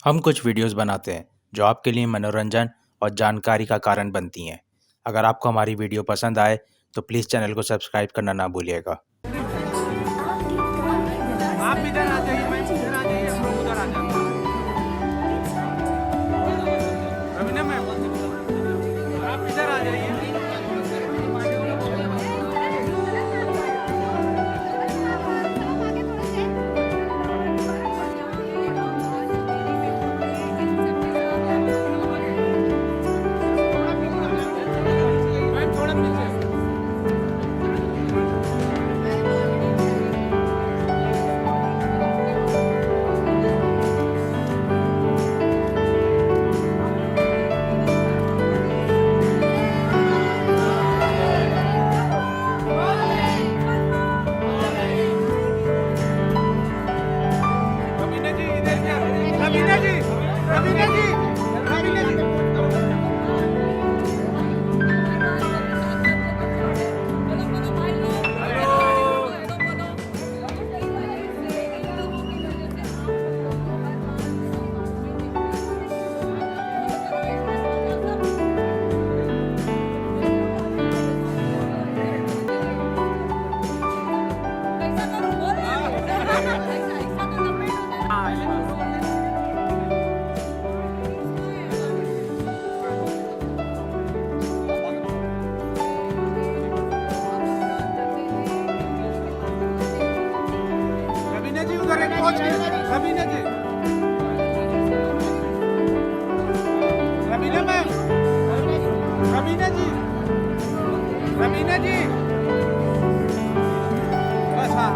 हम कुछ वीडियोस बनाते हैं जो आपके लिए मनोरंजन और जानकारी का कारण बनती हैं। अगर आपको हमारी वीडियो पसंद आए तो प्लीज़ चैनल को सब्सक्राइब करना ना भूलिएगा। आप इधर आ जाइए, मैं इधर आ जाइए, हम लोग उधर आ जाते हैं। रवीना मैम, आप इधर आ जाइए। मैम थोड़ा पीछे। रवीना जी इधर क्या? रवीना जी, रवीना जी, रवीना जी। रवीना जी उधर एक पहुंच गए। रवीना जी, रवीना मैम, रवीना जी, रवीना जी, बस हाँ।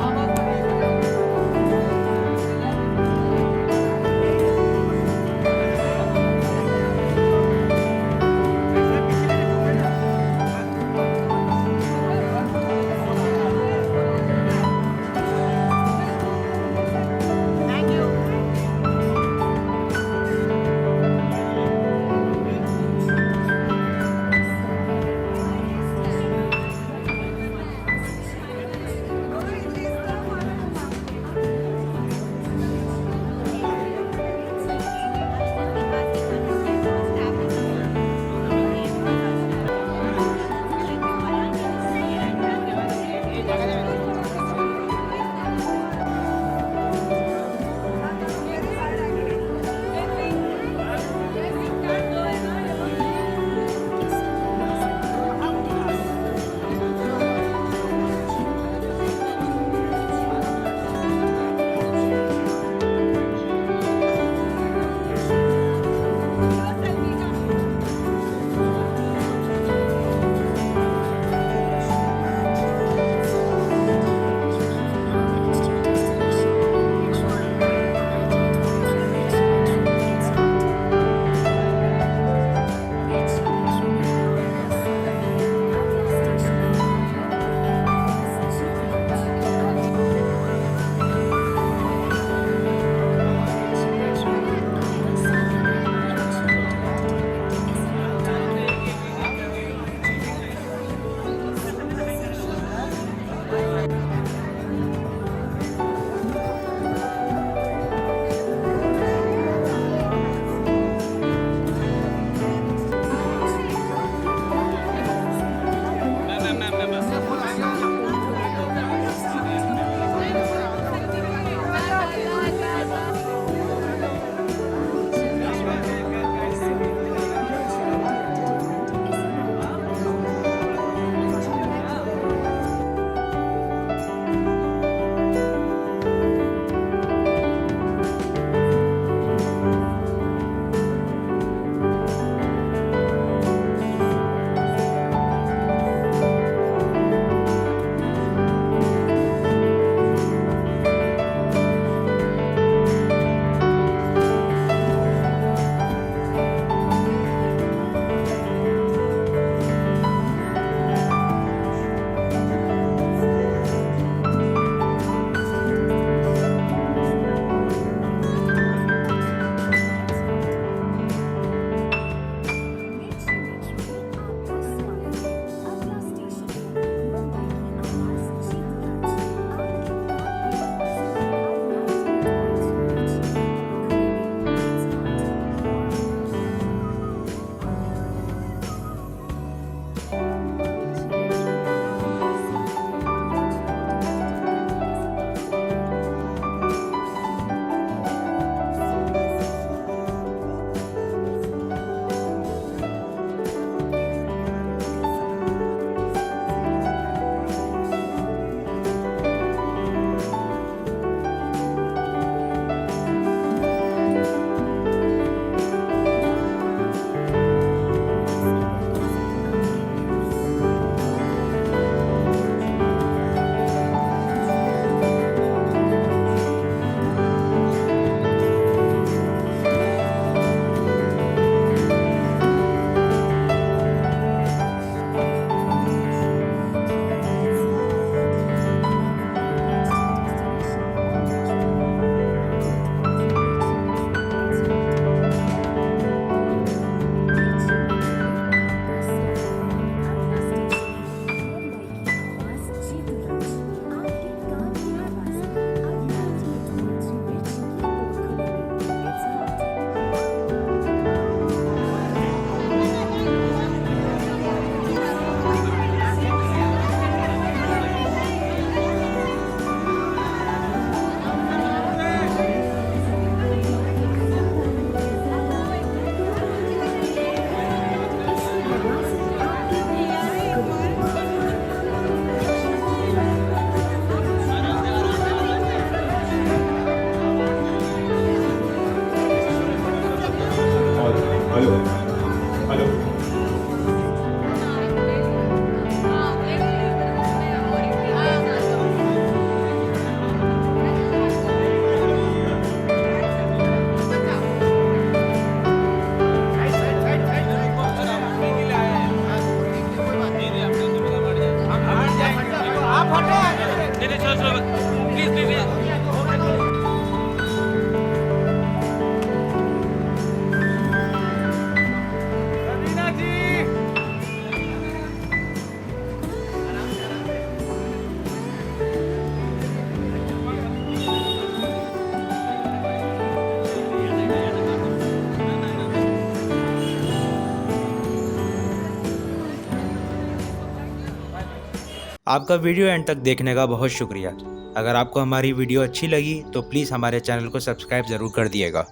आपका वीडियो एंड तक देखने का बहुत शुक्रिया। अगर आपको हमारी वीडियो अच्छी लगी तो प्लीज़ हमारे चैनल को सब्सक्राइब ज़रूर कर दिएगा।